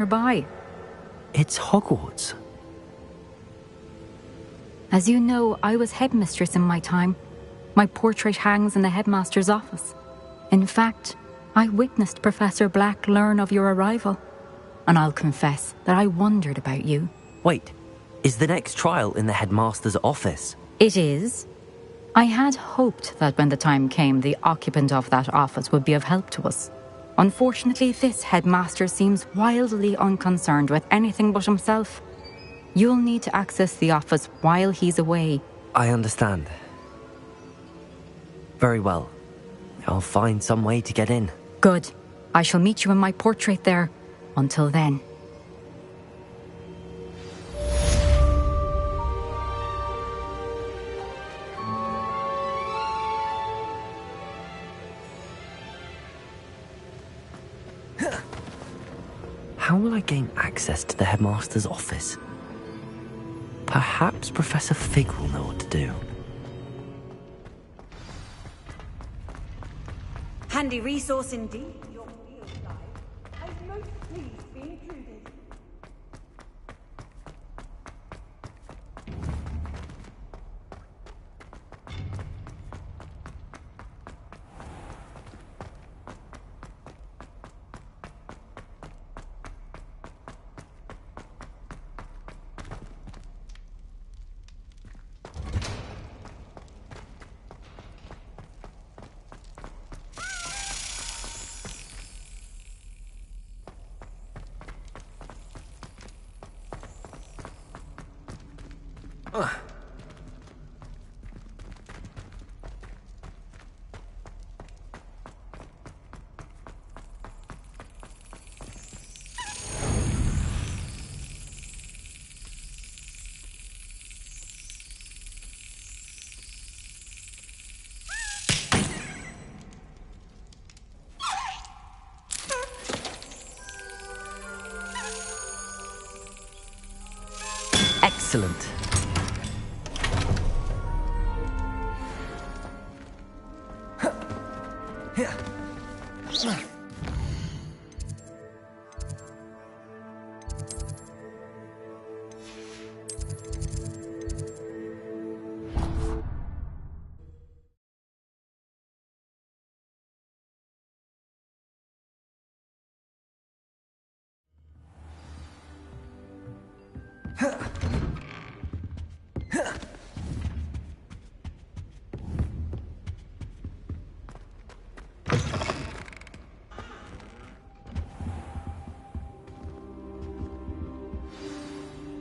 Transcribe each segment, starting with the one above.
nearby. It's Hogwarts. As you know, I was headmistress in my time. My portrait hangs in the headmaster's office. In fact, I witnessed Professor Black learn of your arrival. And I'll confess that I wondered about you. Wait, is the next trial in the headmaster's office? It is. I had hoped that when the time came, the occupant of that office would be of help to us. Unfortunately, this headmaster seems wildly unconcerned with anything but himself. You'll need to access the office while he's away. I understand. Very well. I'll find some way to get in. Good. I shall meet you in my portrait there. Until then. How will I gain access to the headmaster's office? Perhaps Professor Fig will know what to do. Handy resource indeed. Your field guide. I'd most pleased be included. Excellent.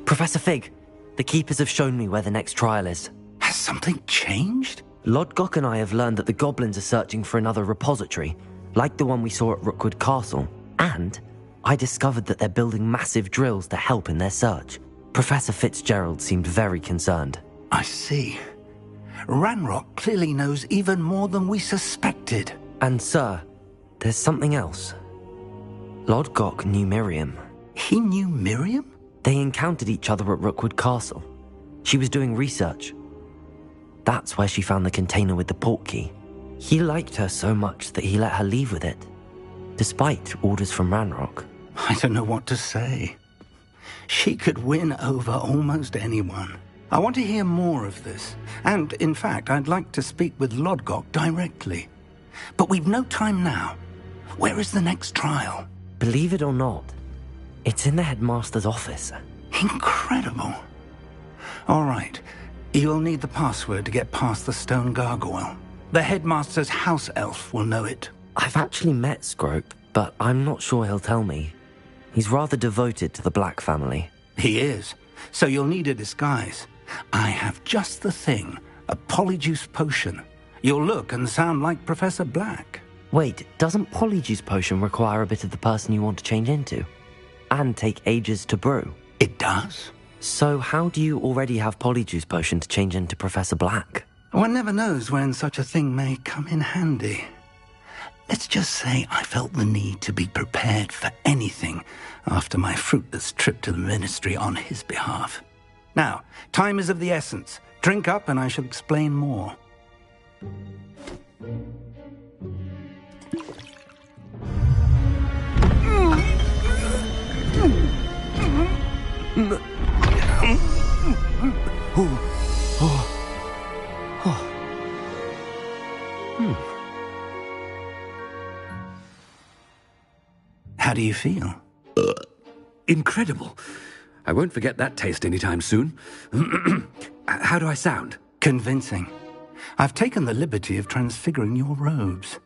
Professor Fig, the Keepers have shown me where the next trial is. Has something changed? Lodgok and I have learned that the goblins are searching for another repository, like the one we saw at Rookwood Castle. And I discovered that they're building massive drills to help in their search. Professor Fitzgerald seemed very concerned. I see. Ranrock clearly knows even more than we suspected. And sir, there's something else. Lodgok knew Miriam. He knew Miriam? They encountered each other at Rookwood Castle. She was doing research. That's where she found the container with the portkey. He liked her so much that he let her leave with it, despite orders from Ranrock. I don't know what to say. She could win over almost anyone. I want to hear more of this. And, in fact, I'd like to speak with Lodgok directly. But we've no time now. Where is the next trial? Believe it or not, it's in the headmaster's office. Incredible. All right. You'll need the password to get past the stone gargoyle. The headmaster's house elf will know it. I've actually met Scrope, but I'm not sure he'll tell me. He's rather devoted to the Black family. He is. So you'll need a disguise. I have just the thing. A polyjuice potion. You'll look and sound like Professor Black. Wait, doesn't Polyjuice Potion require a bit of the person you want to change into? And take ages to brew? It does. So how do you already have Polyjuice Potion to change into Professor Black? One never knows when such a thing may come in handy. Let's just say I felt the need to be prepared for anything after my fruitless trip to the ministry on his behalf. Now, time is of the essence. Drink up and I shall explain more. How do you feel? Incredible. I won't forget that taste anytime soon. How do I sound? Convincing. I've taken the liberty of transfiguring your robes.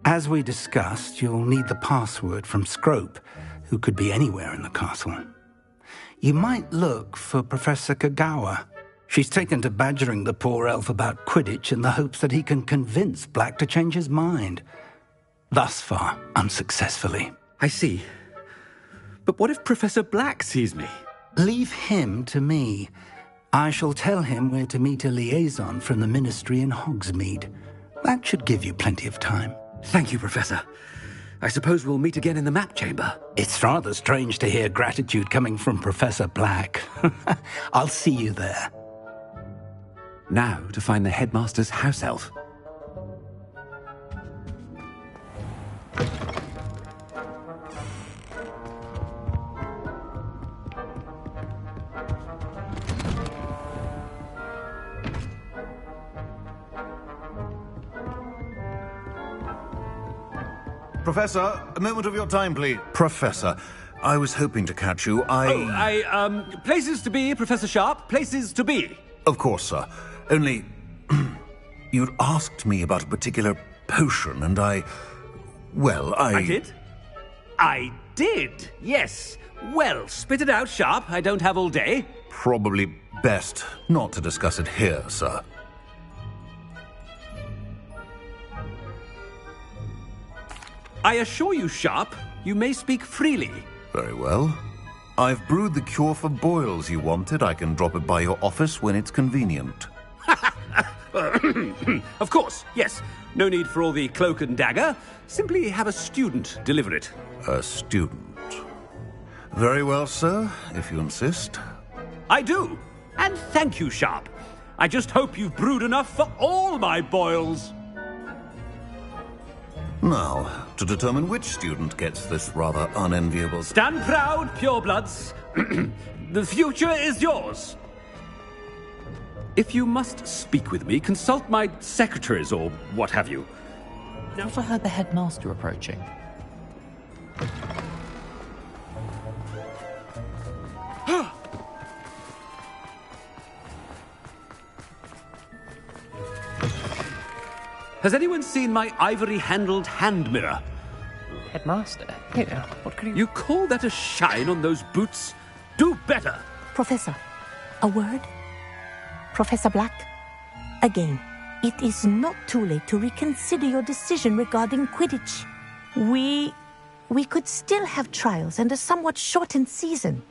As we discussed, you'll need the password from Scrope, who could be anywhere in the castle. You might look for Professor Kagawa. She's taken to badgering the poor elf about Quidditch in the hopes that he can convince Black to change his mind. Thus far, unsuccessfully. I see. But what if Professor Black sees me? Leave him to me. I shall tell him where to meet a liaison from the Ministry in Hogsmeade. That should give you plenty of time. Thank you, Professor. I suppose we'll meet again in the map chamber. It's rather strange to hear gratitude coming from Professor Black. I'll see you there. Now to find the headmaster's house elf. Professor, a moment of your time, please. Professor, I was hoping to catch you. Places to be, Professor Sharp. Places to be. Of course, sir. Only, you'd asked me about a particular potion, and I did? I did, yes. Well, spit it out, Sharp. I don't have all day. Probably best not to discuss it here, sir. I assure you, Sharp, you may speak freely. Very well. I've brewed the cure for boils you wanted. I can drop it by your office when it's convenient. Of course, yes. No need for all the cloak and dagger. Simply have a student deliver it. A student. Very well, sir, if you insist. I do. And thank you, Sharp. I just hope you've brewed enough for all my boils. Now, to determine which student gets this rather unenviable... Stand proud, purebloods. The future is yours. If you must speak with me, consult my secretaries or what have you. I overheard the headmaster approaching. Has anyone seen my ivory-handled hand mirror? Headmaster? Here, what could You call that a shine on those boots? Do better! Professor, a word? Professor Black? Again, it is not too late to reconsider your decision regarding Quidditch. We could still have trials and a somewhat shortened season.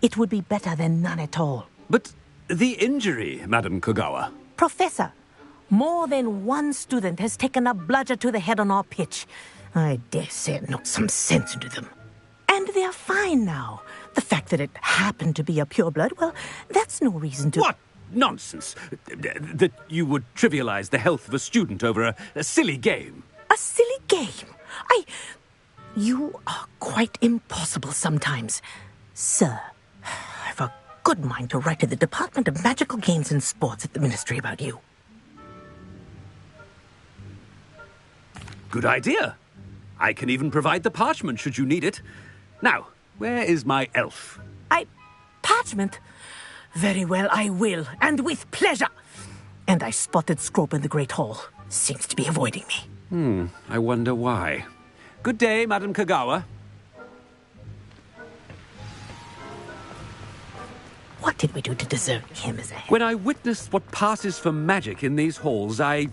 It would be better than none at all. But the injury, Madam Kogawa. Professor, more than one student has taken a bludger to the head on our pitch. I dare say it knocked some sense into them. And they're fine now. The fact that it happened to be a pureblood, well, that's no reason to... What nonsense! That you would trivialize the health of a student over a silly game. A silly game? You are quite impossible sometimes. Sir, I've a good mind to write to the Department of Magical Games and Sports at the Ministry about you. Good idea. I can even provide the parchment should you need it. Now, where is my elf? Parchment? Very well, I will, and with pleasure. And I spotted Scrope in the Great Hall. Seems to be avoiding me. I wonder why. Good day, Madam Kogawa. What did we do to deserve him as a head? When I witnessed what passes for magic in these halls, I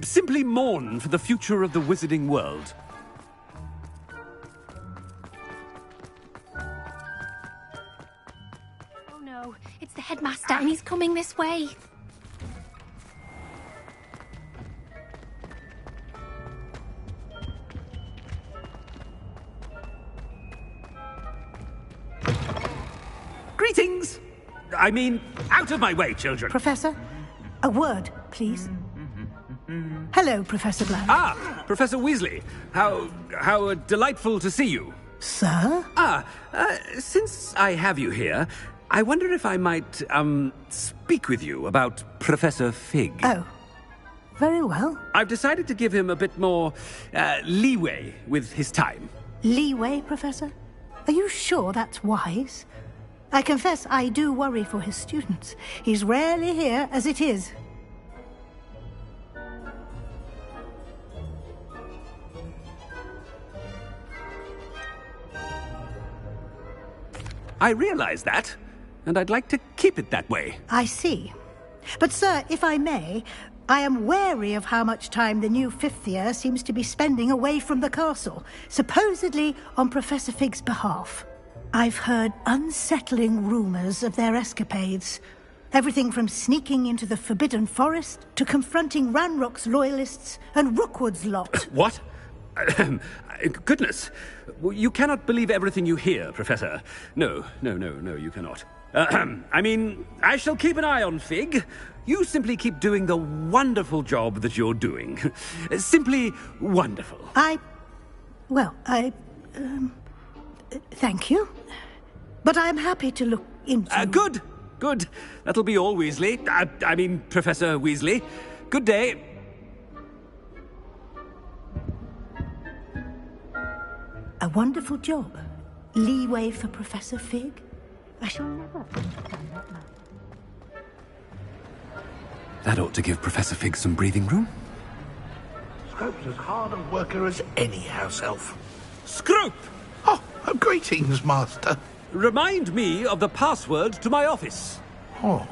simply mourn for the future of the wizarding world. Oh no, it's the headmaster and he's coming this way. Greetings! I mean, out of my way, children. Professor, a word, please. Hello, Professor Black. Ah, Professor Weasley. How delightful to see you. Sir? Since I have you here, I wonder if I might, speak with you about Professor Fig. Oh. Very well. I've decided to give him a bit more, leeway with his time. Leeway, Professor? Are you sure that's wise? I confess I do worry for his students. He's rarely here as it is. I realize that, and I'd like to keep it that way. I see. But, sir, if I may, I am wary of how much time the new fifth year seems to be spending away from the castle, supposedly on Professor Fig's behalf. I've heard unsettling rumors of their escapades. Everything from sneaking into the Forbidden Forest to confronting Ranrock's loyalists and Rookwood's lot. What? Goodness. You cannot believe everything you hear, Professor. No, you cannot. I mean, I shall keep an eye on Fig. You simply keep doing the wonderful job that you're doing. Simply wonderful. Thank you. But I'm happy to look into... Good. That'll be all, Weasley. I mean, Professor Weasley. Good day. A wonderful job. Leeway for Professor Fig. I shall never understand that man. That ought to give Professor Fig some breathing room. Scrope's as hard a worker as any house elf. Scrope! Oh, greetings, Master. Remind me of the password to my office. Oh,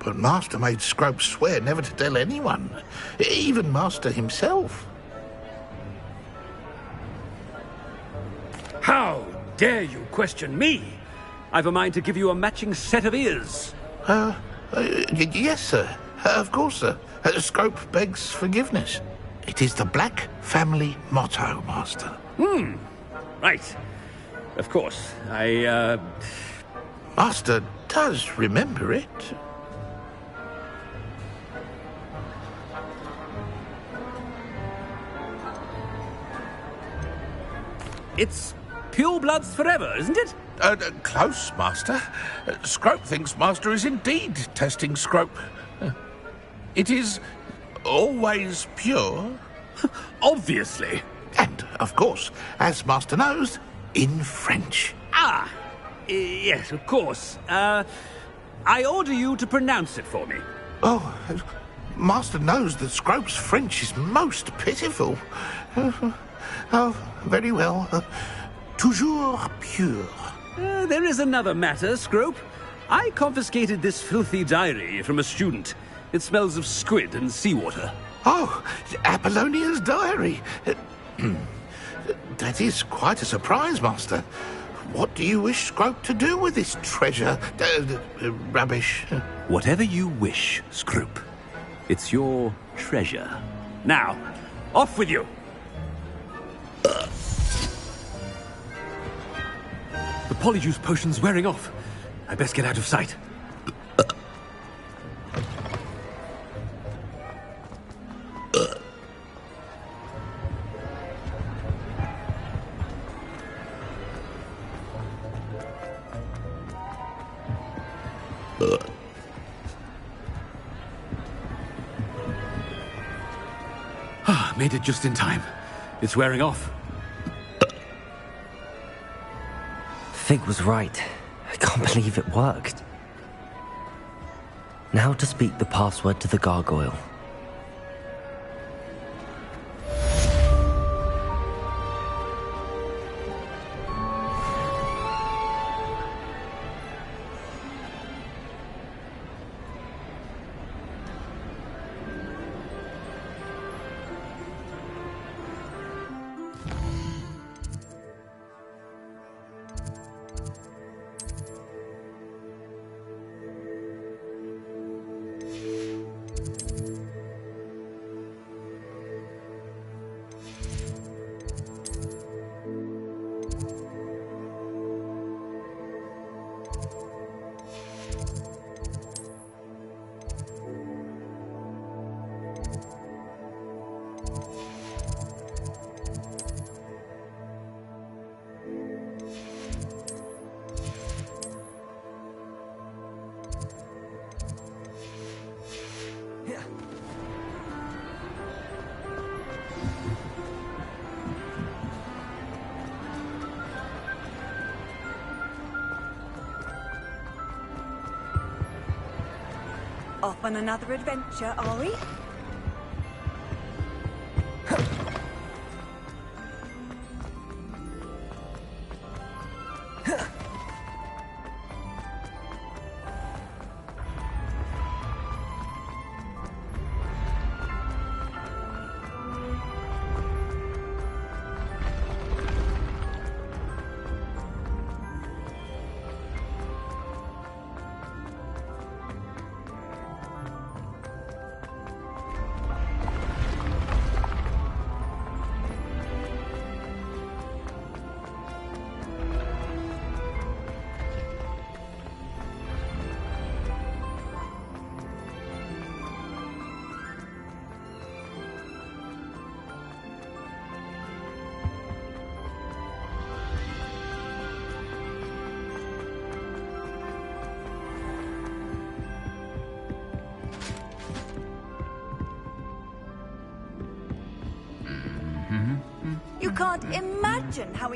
but Master made Scrope swear never to tell anyone, even Master himself. How dare you question me? I've a mind to give you a matching set of ears. Yes, sir. Of course, sir. Scrope begs forgiveness. It is the Black family motto, Master. Right. Of course. Master does remember it. It's purebloods forever, isn't it? Close, Master. Scrope thinks Master is indeed testing Scrope. It is always pure. Obviously. And, of course, as Master knows, in French. Yes, of course. I order you to pronounce it for me. Oh, Master knows that Scrope's French is most pitiful. Oh, very well. Toujours pure. There is another matter, Scrope. I confiscated this filthy diary from a student. It smells of squid and seawater. Oh, Apollonia's diary. That is quite a surprise, Master. What do you wish Scrope to do with this treasure? Rubbish. Whatever you wish, Scrope. It's your treasure. Now, off with you. The polyjuice potion's wearing off. I best get out of sight. Made it just in time. It's wearing off. Fig was right. I can't believe it worked. Now to speak the password to the gargoyle. Off on another adventure, are we? You can't imagine how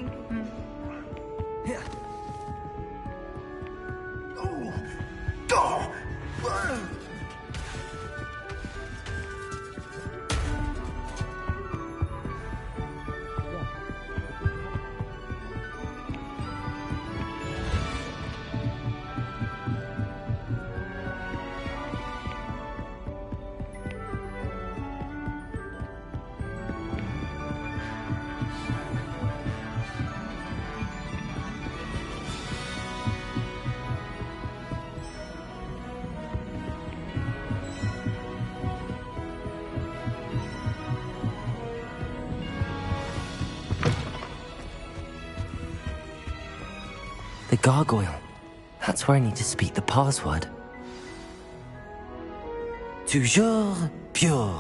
The gargoyle. That's where I need to speak the password. Toujours pure.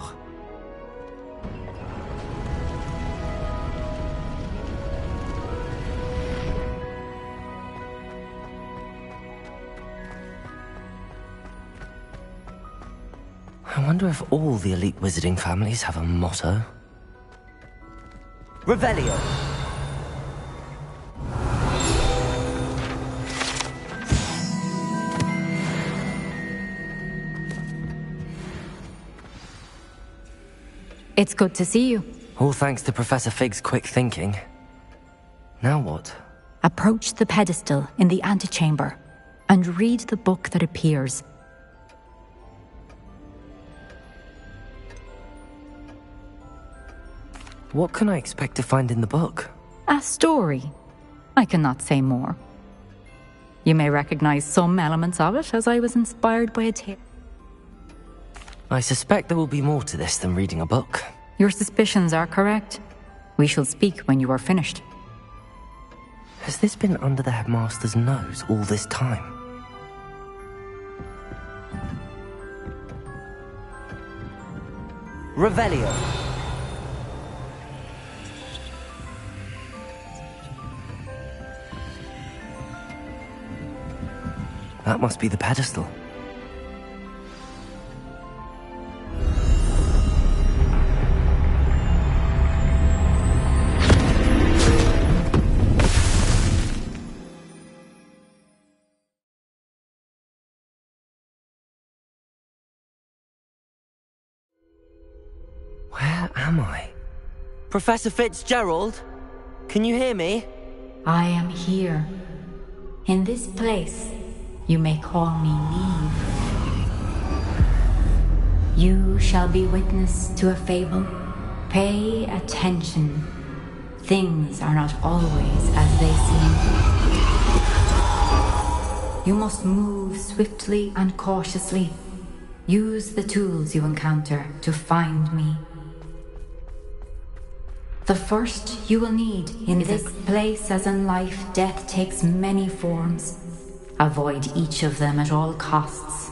I wonder if all the elite wizarding families have a motto. Revelio. It's good to see you. All thanks to Professor Fig's quick thinking. Now what? Approach the pedestal in the antechamber and read the book that appears. What can I expect to find in the book? A story. I cannot say more. You may recognize some elements of it, as I was inspired by a tale. I suspect there will be more to this than reading a book. Your suspicions are correct. We shall speak when you are finished. Has this been under the headmaster's nose all this time? Revelio. That must be the pedestal. Where am I? Professor Fitzgerald? Can you hear me? I am here. In this place, you may call me Neve. You shall be witness to a fable. Pay attention. Things are not always as they seem. You must move swiftly and cautiously. Use the tools you encounter to find me. The first you will need in this place, as in life, death takes many forms. Avoid each of them at all costs.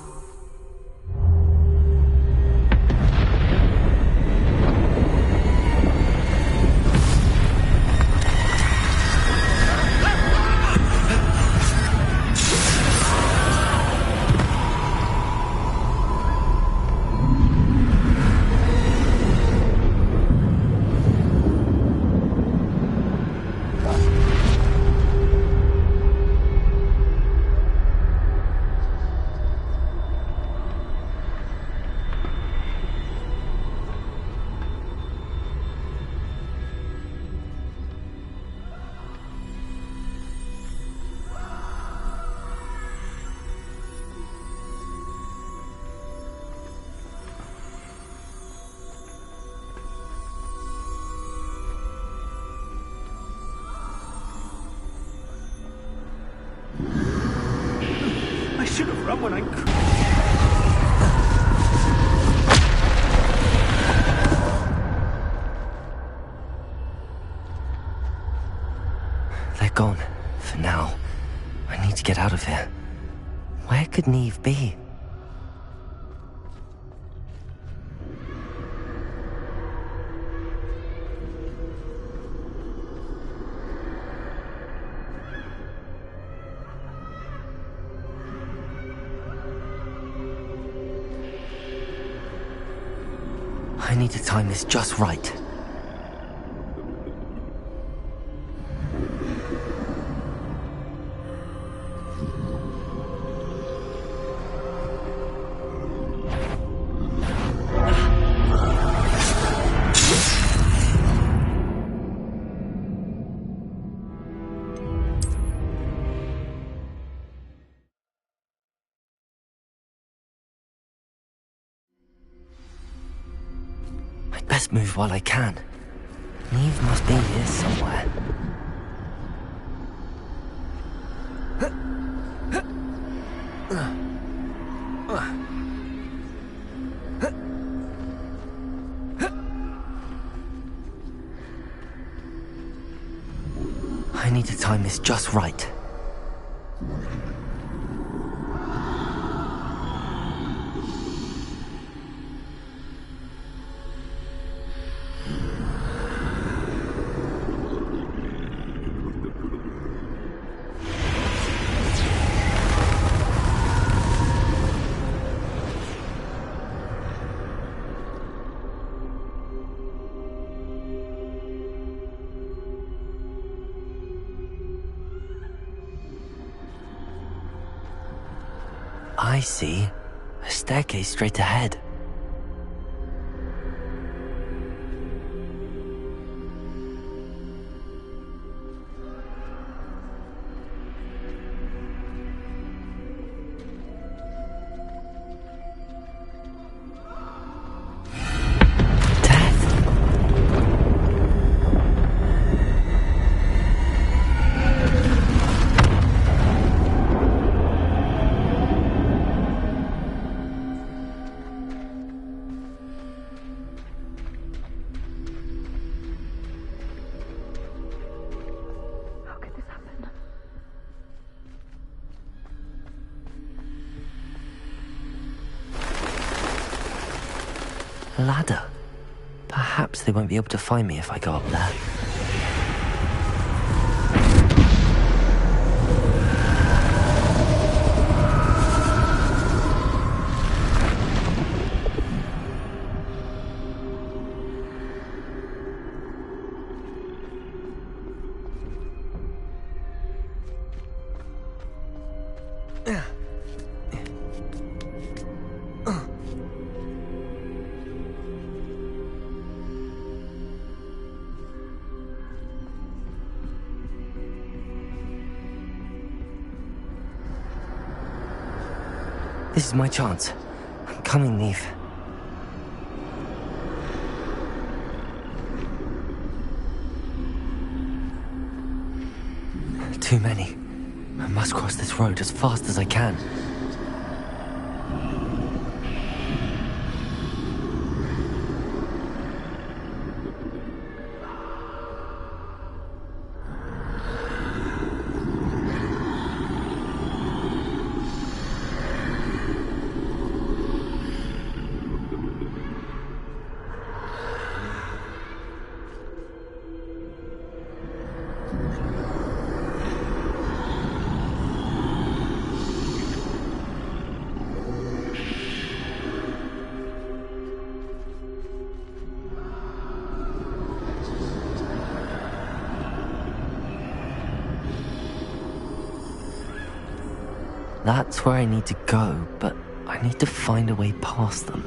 should have run when I... They're gone. For now. I need to get out of here. Where could Neve be? I need to time this just right. I'd best move while I can. Neve must be here somewhere. I need to time this just right. I see. A staircase straight ahead. Ladder. Perhaps they won't be able to find me if I go up there. This is my chance. I'm coming, Neve. Too many. I must cross this road as fast as I can. That's where I need to go, but I need to find a way past them.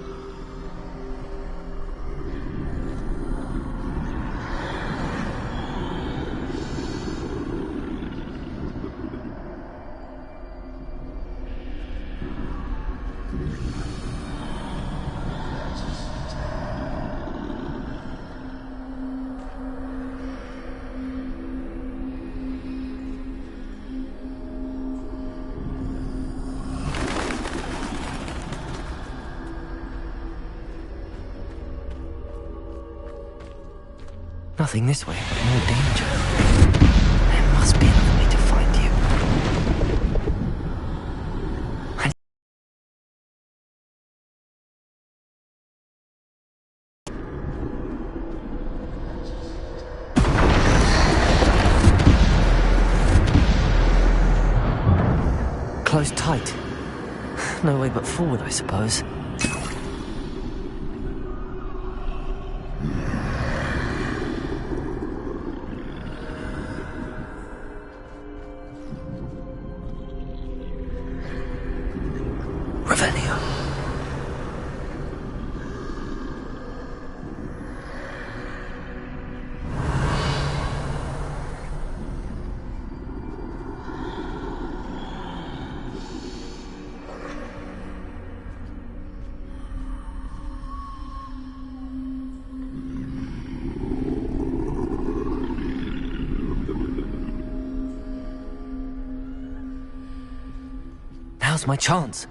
Nothing this way, but more danger. There must be another way to find you. Closed tight. No way but forward, I suppose. Revelio. Now's my chance.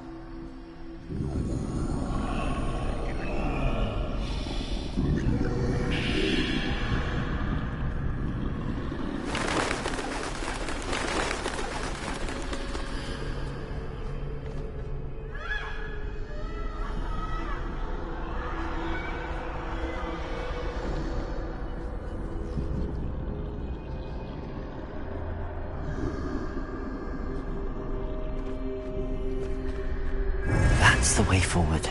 That's the way forward.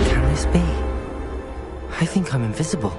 Can this be? I think I'm invisible.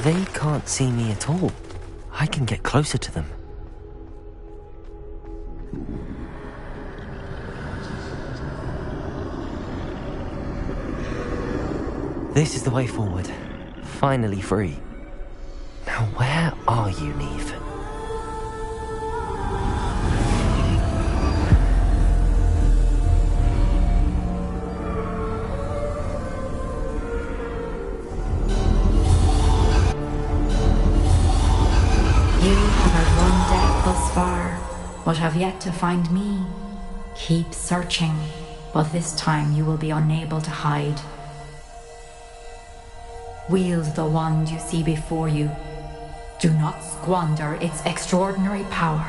They can't see me at all. I can get closer to them. This is the way forward. Finally free. Now where are you, Neve? But have yet to find me. Keep searching, but this time you will be unable to hide. Wield the wand you see before you. Do not squander its extraordinary power.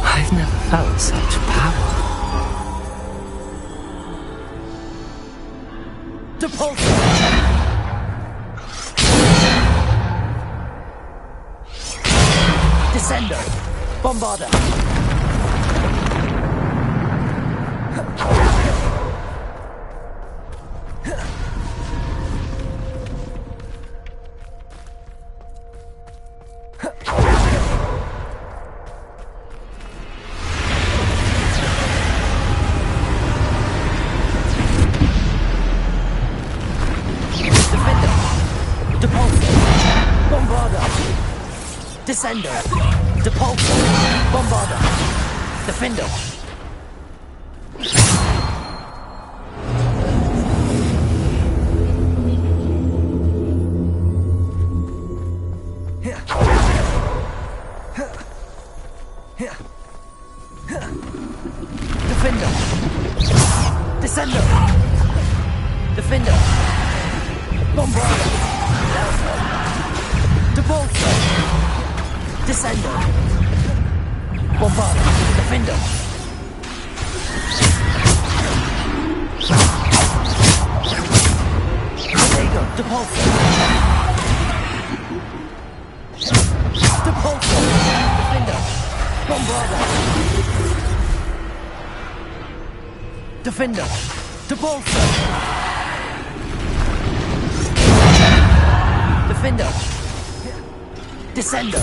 I've never felt such power. Depulso! Descendo! Bombarda! Depulso. Bombarda. Descendo. Depulso. Bombarda. Defender. Defender. Descendo. Defender. Bombarda. Depulso. Descendo. Bombarda. Defender. Protego. Depulso. Depulso. Defender. Bombarda. Defender. Depulso. Defender. Descendo.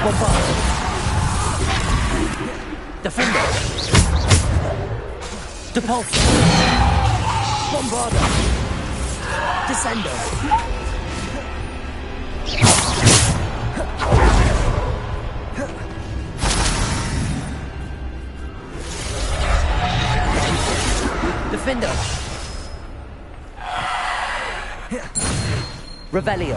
Bombarda. Defender. Depulso. Bombarda. Descendo. Defender. Revelio.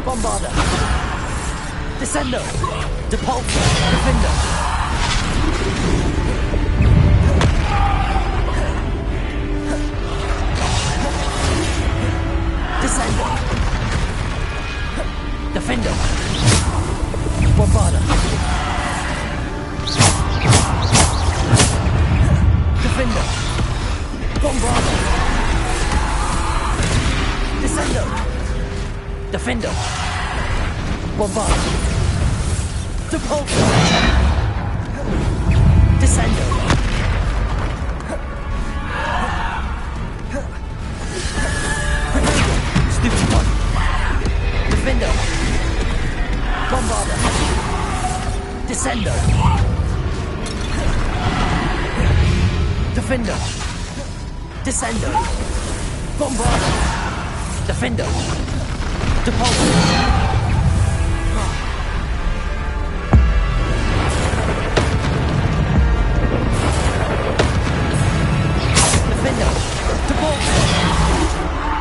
Bombarda. Descendo. Depulso. Defender. Descendo. Defender. Bombarda. Defender. Bombarda. Descendo. Defender. Bombarda. Depulso. Descendo. Stupid one. Defender. Bombarda. Descendo. Defender. Descendo. Bombarda. Defender. Depulso. Defender. Depulso.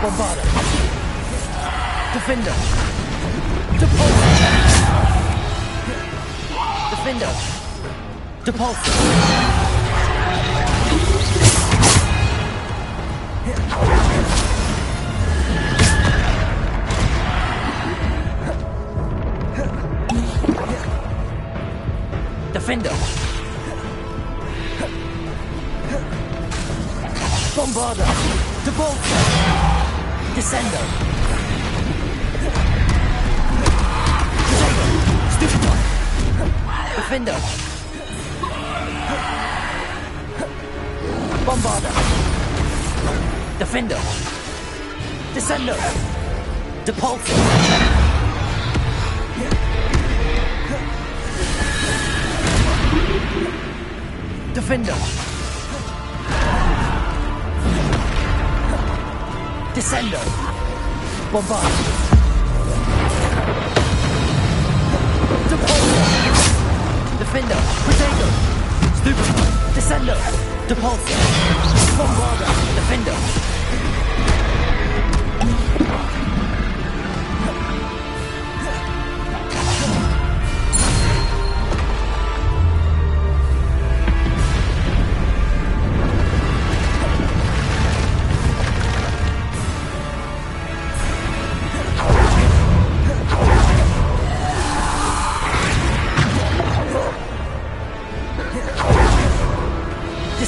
Bombarda. Defender. Depulso. Defender. Depulso. Defender. Bombarda. Depulso. Descendo. Protego. Stupid one. Defender. Bombarda. Defender. Descendo. Depulso. Defender. Descendo. Bombarda. Depulso. Defender. Protego. Stupid. Descendo. Depulso. Bombarda. Defender.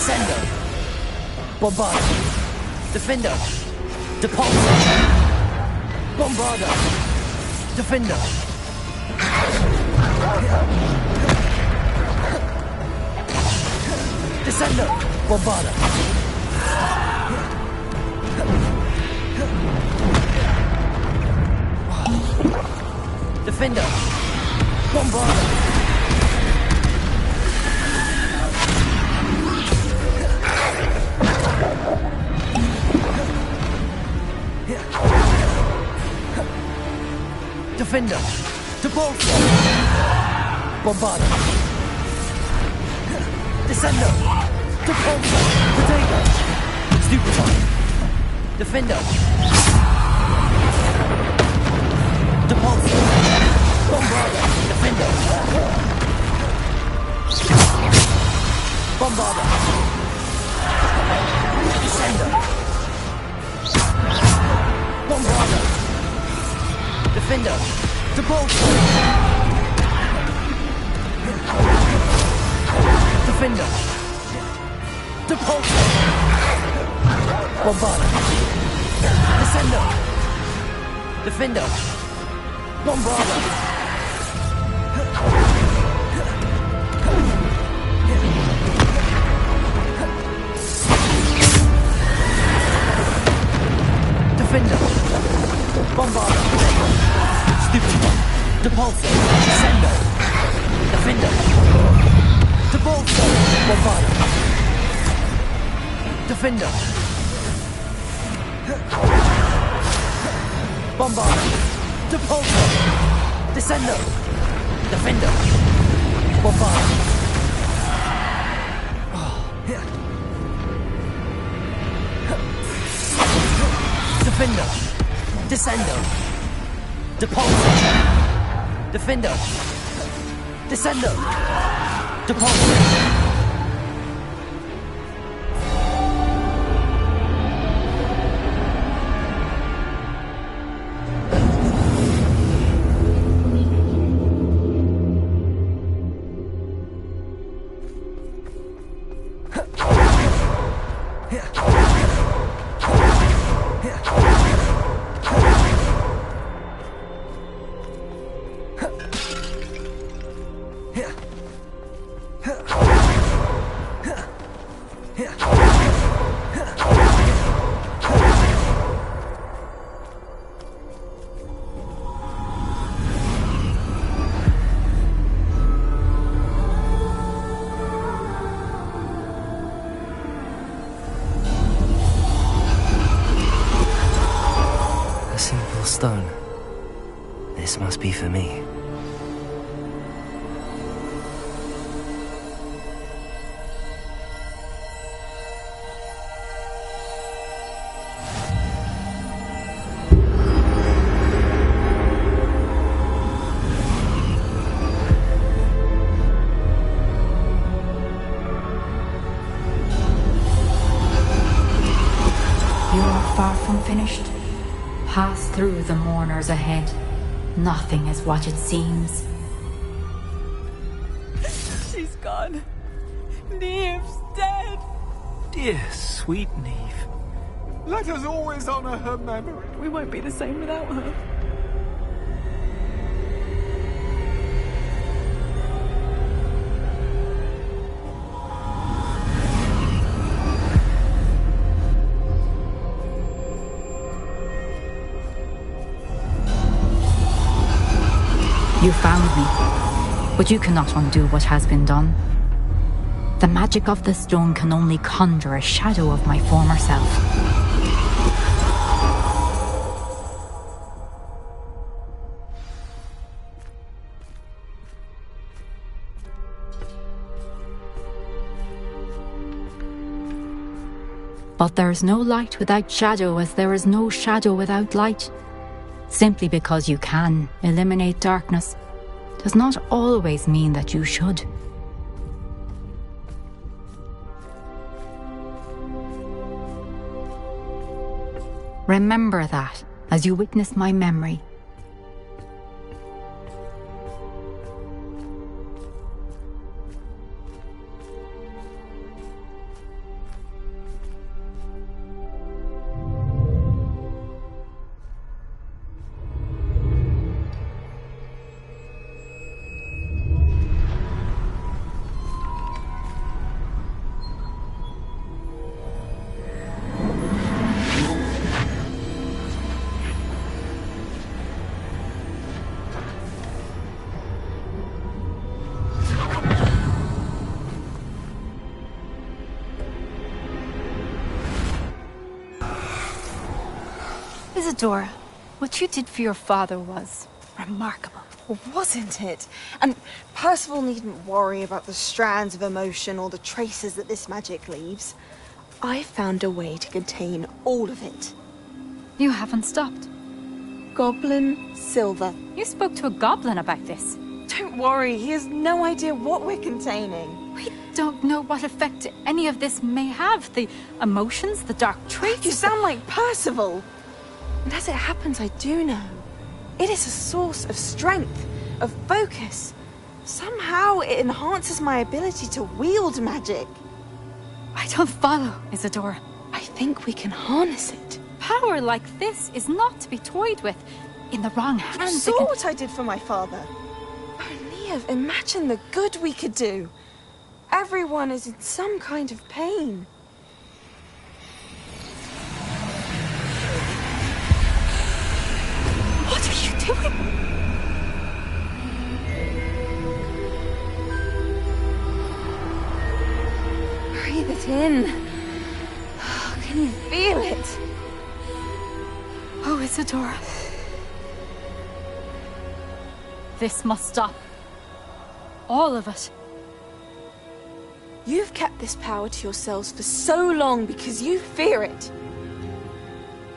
Descendo. Bombarda. Defendo. Depulso. Bombarda. Defendo. Descendo. Bombarda. Defendo. Bombarda. Defender. Depulso. Bombarda. Descendo. Depulso. Potato. Stupefy. Defender. Depulso. Bombarda. Defender. Bombarda. Descendo. Bombarda. Defender. Depulso. Defender. Depulso. Bombarda. Descendo. Defender. Bombarda. Defender. Bombarda. Stupefy. Depulso. Descendo. Defender. Depulso. Bombarda. Defender. Bombarda. Depulso. Descendo. Defender. Bombarda. Defender. Descendo. Depulso. Defender. Descendo. Depulso. Stone. This must be for me. You are far from finished. Pass through the mourners ahead. Nothing is what it seems. She's gone. Neve's dead. Dear sweet Neve. Let us always honor her memory. We won't be the same without her. You found me, but you cannot undo what has been done. The magic of the stone can only conjure a shadow of my former self. But there is no light without shadow, as there is no shadow without light. Simply because you can eliminate darkness does not always mean that you should. Remember that as you witness my memory. Isadora, what you did for your father was remarkable. Wasn't it? And Percival needn't worry about the strands of emotion or the traces that this magic leaves. I found a way to contain all of it. You haven't stopped. Goblin silver. You spoke to a goblin about this. Don't worry, he has no idea what we're containing. We don't know what effect any of this may have. The emotions, the dark traits. You sound like Percival. And as it happens, I do know. It is a source of strength, of focus. Somehow it enhances my ability to wield magic. I don't follow, Isadora. I think we can harness it. Power like this is not to be toyed with. In the wrong hands, You saw what I did for my father. Neve, imagine the good we could do. Everyone is in some kind of pain. What are you doing? Breathe it in. Can you feel it? Oh, Isadora. This must stop. All of it. You've kept this power to yourselves for so long because you fear it.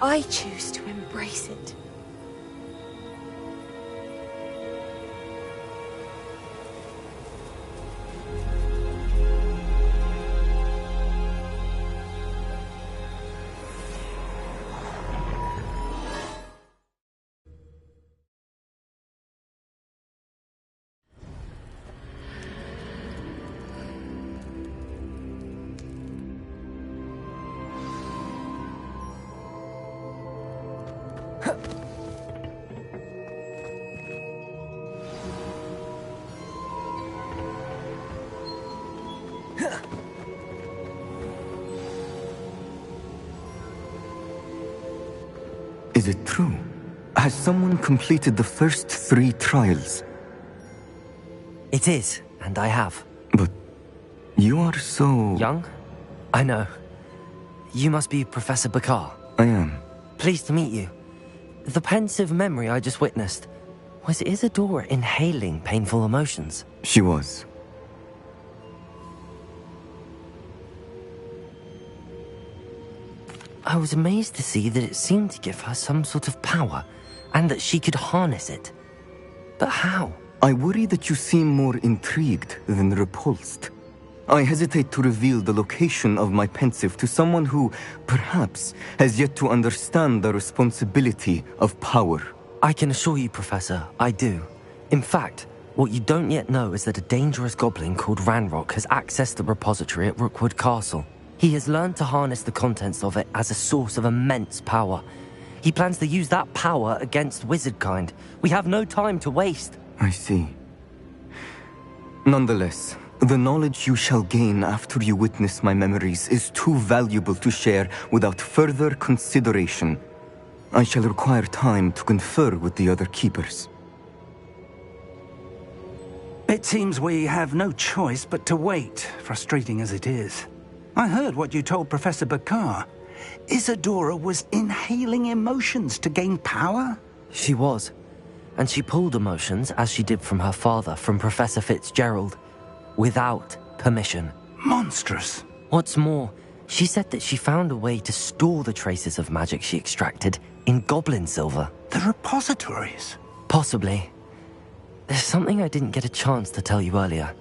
I choose to embrace it. Is it true? Has someone completed the first 3 trials? It is, and I have. But you are so... Young? I know. You must be Professor Bakar. I am. Pleased to meet you. The pensive memory I just witnessed, was Isadora inhaling painful emotions? She was. I was amazed to see that it seemed to give her some sort of power, and that she could harness it. But how? I worry that you seem more intrigued than repulsed. I hesitate to reveal the location of my pensive to someone who, perhaps, has yet to understand the responsibility of power. I can assure you, Professor, I do. In fact, what you don't yet know is that a dangerous goblin called Ranrock has accessed the repository at Rookwood Castle. He has learned to harness the contents of it as a source of immense power. He plans to use that power against wizardkind. We have no time to waste. I see. Nonetheless, the knowledge you shall gain after you witness my memories is too valuable to share without further consideration. I shall require time to confer with the other keepers. It seems we have no choice but to wait, frustrating as it is. I heard what you told Professor Bakar. Isadora was inhaling emotions to gain power? She was. And she pulled emotions, as she did from her father, from Professor Fitzgerald, without permission. Monstrous. What's more, she said that she found a way to store the traces of magic she extracted in goblin silver. The repositories? Possibly. There's something I didn't get a chance to tell you earlier.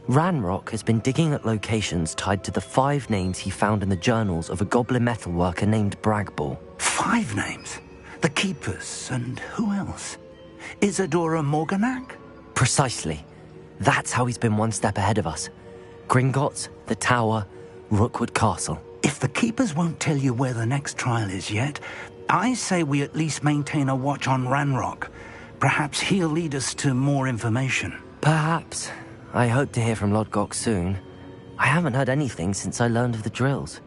Ranrock has been digging at locations tied to the 5 names he found in the journals of a goblin metalworker named Bragball. 5 names? The Keepers, and who else? Isadora Morganac? Precisely. That's how he's been one step ahead of us. Gringotts, the Tower, Rookwood Castle. If the Keepers won't tell you where the next trial is yet, I say we at least maintain a watch on Ranrock. Perhaps he'll lead us to more information. Perhaps. I hope to hear from Lodgok soon. I haven't heard anything since I learned of the drills.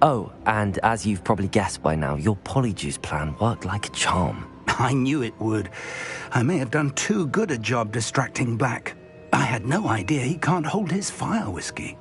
Oh, and as you've probably guessed by now, your Polyjuice plan worked like a charm. I knew it would. I may have done too good a job distracting Black. I had no idea he can't hold his fire whiskey.